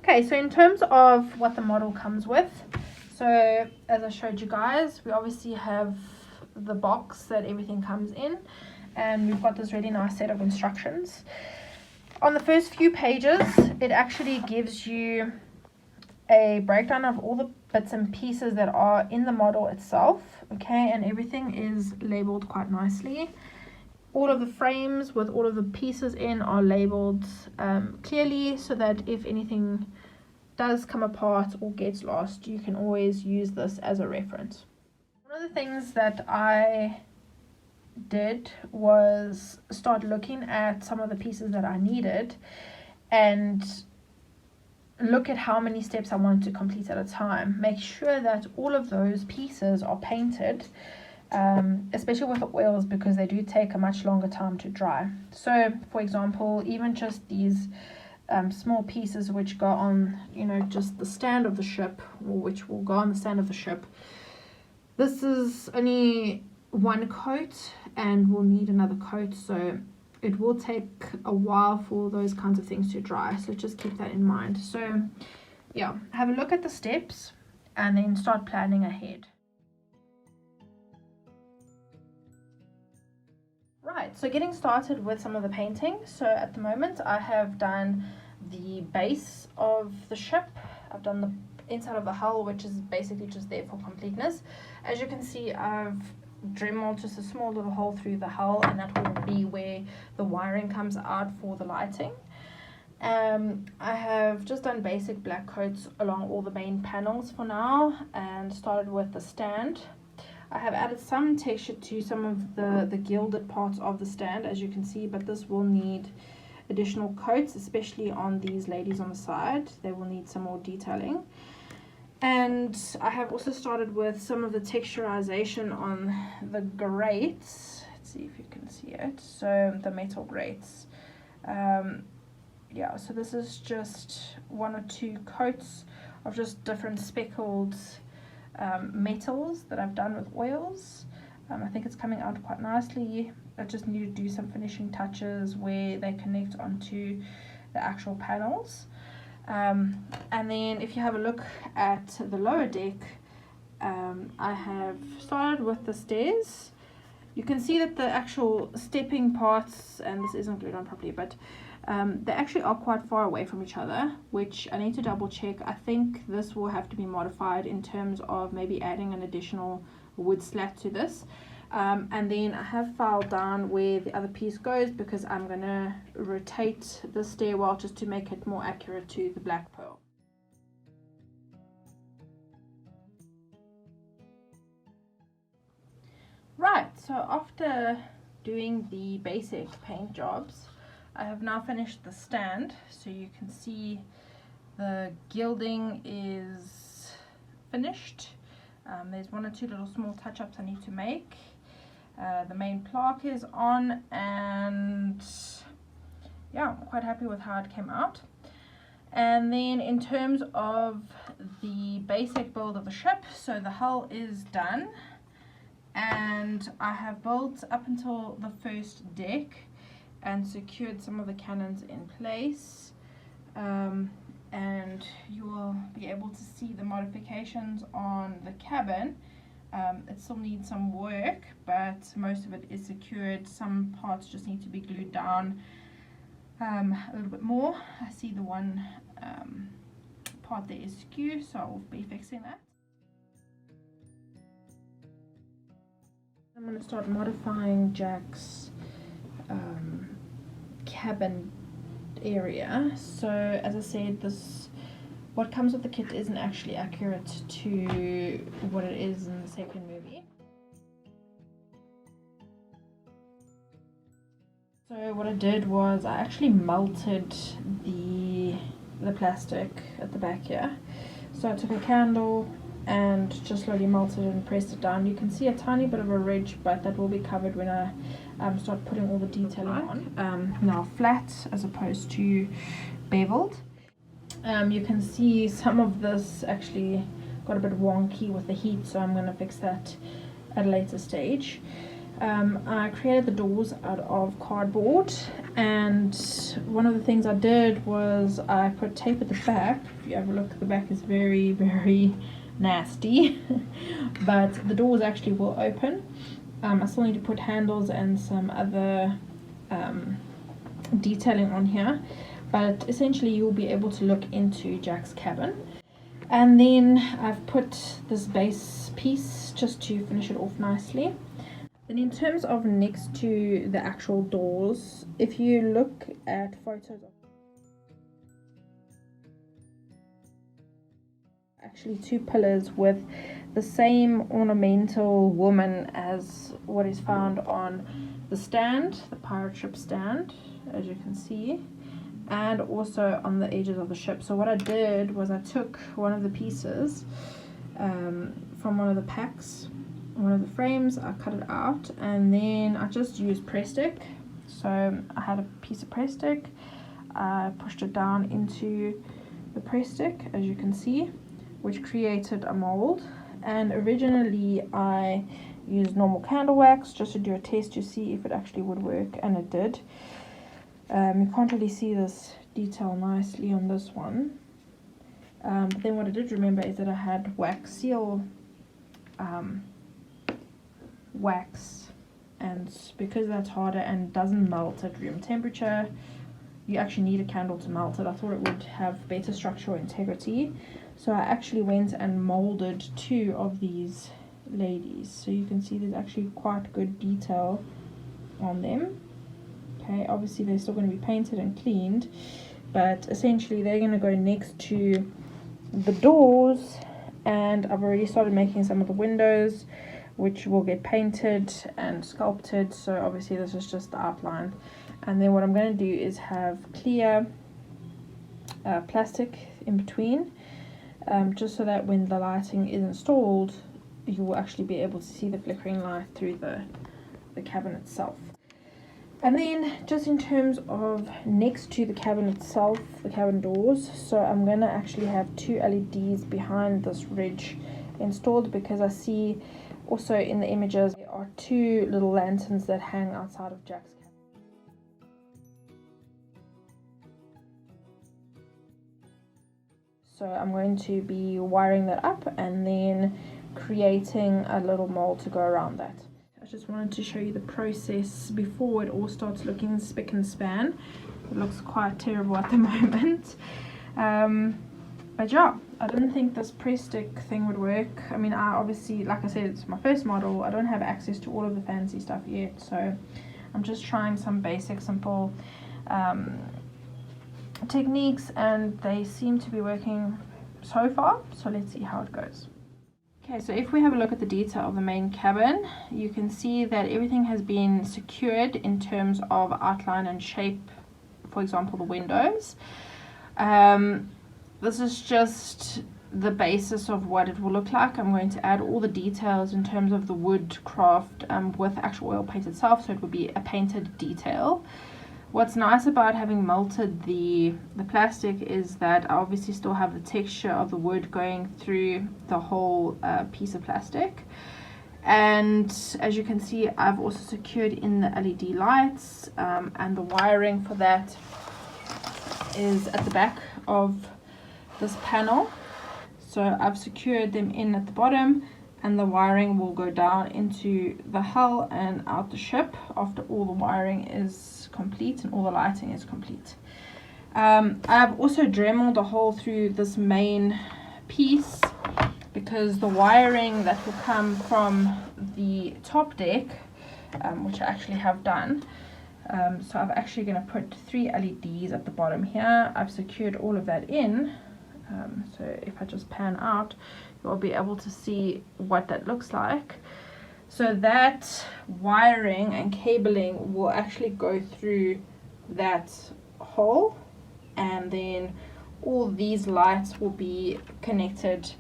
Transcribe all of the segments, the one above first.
Okay, so in terms of what the model comes with, so as I showed you guys, we obviously have the box that everything comes in, and we've got this really nice set of instructions. On the first few pages, it actually gives you a breakdown of all the bits and pieces that are in the model itself, okay, and everything is labeled quite nicely. All of the frames with all of the pieces in are labeled clearly, so that if anything does come apart or gets lost, you can always use this as a reference. One of the things that I did was start looking at some of the pieces that I needed and look at how many steps I wanted to complete at a time. Make sure that all of those pieces are painted, especially with the oils, because they do take a much longer time to dry. So for example, even just these small pieces which go on, you know, just the stand of the ship, or which will go on the stand of the ship, this is only one coat and will need another coat, so it will take a while for those kinds of things to dry, so just keep that in mind. So yeah, have a look at the steps and then start planning ahead. Right, so getting started with some of the painting. So at the moment I have done the base of the ship. I've done the inside of the hull, which is basically just there for completeness. As you can see, I've dremeled just a small little hole through the hull, and that will be where the wiring comes out for the lighting. I have just done basic black coats along all the main panels for now, and started with the stand. I have added some texture to some of the gilded parts of the stand, as you can see, but this will need additional coats, especially on these ladies on the side. They will need some more detailing. And I have also started with some of the texturization on the grates. Let's see if you can see it. So the metal grates. Yeah, so this is just one or two coats of just different speckled metals that I've done with oils. I think it's coming out quite nicely. I just need to do some finishing touches where they connect onto the actual panels. And then if you have a look at the lower deck, I have started with the stairs. You can see that the actual stepping parts, and this isn't glued on properly, but they actually are quite far away from each other, which I need to double check. I think this will have to be modified in terms of maybe adding an additional wood slat to this. And then I have filed down where the other piece goes, because I'm going to rotate the stairwell just to make it more accurate to the black pearl. Right, so after doing the basic paint jobs, I have now finished the stand. So you can see the gilding is finished. There's one or two little small touch-ups I need to make. The main plaque is on, and yeah, I'm quite happy with how it came out. And then in terms of the basic build of the ship, so the hull is done, and I have built up until the first deck and secured some of the cannons in place, and you will be able to see the modifications on the cabin. It still needs some work, but most of it is secured. Some parts just need to be glued down a little bit more. I see the one part there is skew, so I'll be fixing that. I'm going to start modifying Jack's cabin area. So as I said, what comes with the kit isn't actually accurate to what it is in the second movie. So what I did was I actually melted the plastic at the back here. So I took a candle and just slowly melted it and pressed it down. You can see a tiny bit of a ridge, but that will be covered when I start putting all the detailing on. Now flat as opposed to beveled. You can see some of this actually got a bit wonky with the heat, so I'm going to fix that at a later stage. I created the doors out of cardboard, And one of the things I did was I put tape at the back. If you have a look, the back is very, very nasty. But the doors actually will open. I still need to put handles and some other detailing on here, but essentially you'll be able to look into Jack's cabin. And then I've put this base piece just to finish it off nicely. Then in terms of next to the actual doors, if you look at photos of actually two pillars with the same ornamental woman as what is found on the stand, the pirate ship stand, as you can see, and also on the edges of the ship. So what I did was I took one of the pieces from one of the packs, one of the frames, I cut it out, and then I just used press stick. So I had a piece of press stick, I pushed it down into the press stick, as you can see, which created a mold. And originally I used normal candle wax just to do a test to see if it actually would work, and it did. You can't really see this detail nicely on this one, but then what I did remember is that I had wax seal wax, and because that's harder and doesn't melt at room temperature, you actually need a candle to melt it. I thought it would have better structural integrity, so I actually went and molded two of these ladies. So you can see there's actually quite good detail on them. Okay, obviously they're still going to be painted and cleaned, but essentially they're going to go next to the doors, and I've already started making some of the windows, which will get painted and sculpted. So obviously this is just the outline, and then what I'm going to do is have clear plastic in between, just so that when the lighting is installed you will actually be able to see the flickering light through the cabin itself. And then just in terms of next to the cabin itself, the cabin doors, so I'm going to actually have two LEDs behind this ridge installed, because I see also in the images there are two little lanterns that hang outside of Jack's cabin. So I'm going to be wiring that up and then creating a little mold to go around that. I just wanted to show you the process before it all starts looking spick and span. It looks quite terrible at the moment. But yeah, I didn't think this press stick thing would work. I mean, I obviously, like I said, it's my first model. I don't have access to all of the fancy stuff yet, so I'm just trying some basic, simple techniques, and they seem to be working so far. So let's see how it goes. Okay, so if we have a look at the detail of the main cabin, you can see that everything has been secured in terms of outline and shape, for example, the windows. This is just the basis of what it will look like. I'm going to add all the details in terms of the wood craft with actual oil paint itself, so it will be a painted detail. What's nice about having melted the plastic is that I obviously still have the texture of the wood going through the whole piece of plastic. And as you can see, I've also secured in the LED lights, and the wiring for that is at the back of this panel. So I've secured them in at the bottom, and the wiring will go down into the hull and out the ship after all the wiring is complete and all the lighting is complete. I've also dremeled a hole through this main piece, because the wiring that will come from the top deck, which I actually have done, so I'm actually going to put 3 LEDs at the bottom here. I've secured all of that in, so if I just pan out, you'll be able to see what that looks like. So that wiring and cabling will actually go through that hole, and then all these lights will be connected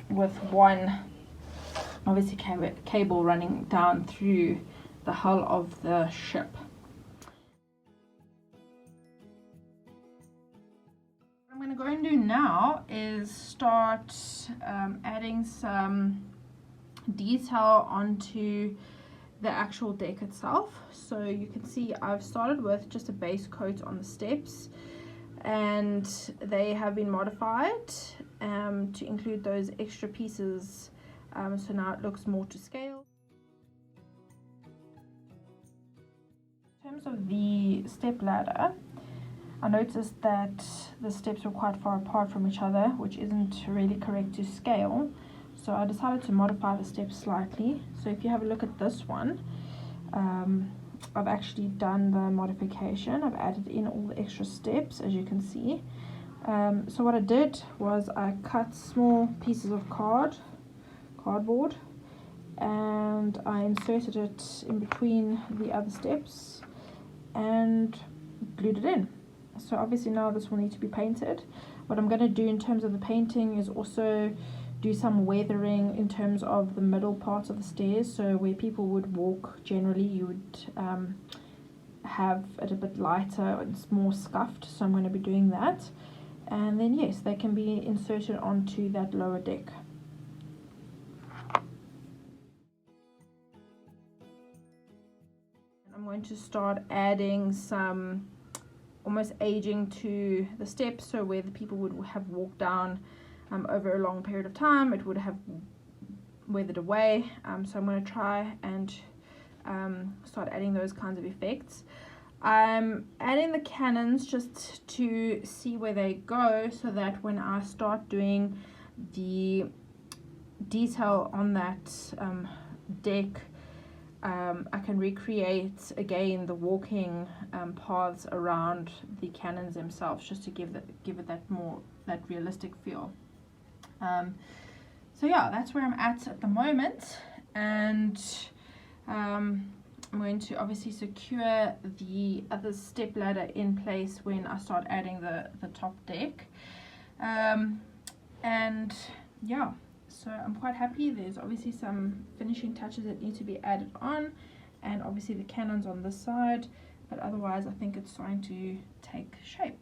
with one obviously cable running down through the hull of the ship. What I'm going to go and do now is start adding some detail onto the actual deck itself. So you can see I've started with just a base coat on the steps, and they have been modified to include those extra pieces, so now it looks more to scale. In terms of the step ladder, I noticed that the steps were quite far apart from each other, which isn't really correct to scale. So I decided to modify the steps slightly. So if you have a look at this one, I've actually done the modification. I've added in all the extra steps, as you can see. So what I did was I cut small pieces of cardboard, and I inserted it in between the other steps and glued it in. So obviously now this will need to be painted. What I'm going to do in terms of the painting is also do some weathering in terms of the middle parts of the stairs, so where people would walk generally you would have it a bit lighter and more scuffed, so I'm going to be doing that. And then yes, they can be inserted onto that lower deck. I'm going to start adding some almost aging to the steps, so where the people would have walked down over a long period of time, it would have weathered away. So I'm going to try and start adding those kinds of effects. I'm adding the cannons just to see where they go, so that when I start doing the detail on that deck, I can recreate again the walking paths around the cannons themselves, just to give it that realistic feel. So yeah, that's where I'm at the moment, and I'm going to obviously secure the other step ladder in place when I start adding the top deck. And yeah, so I'm quite happy. There's obviously some finishing touches that need to be added on, and obviously the cannons on this side, but otherwise I think it's starting to take shape.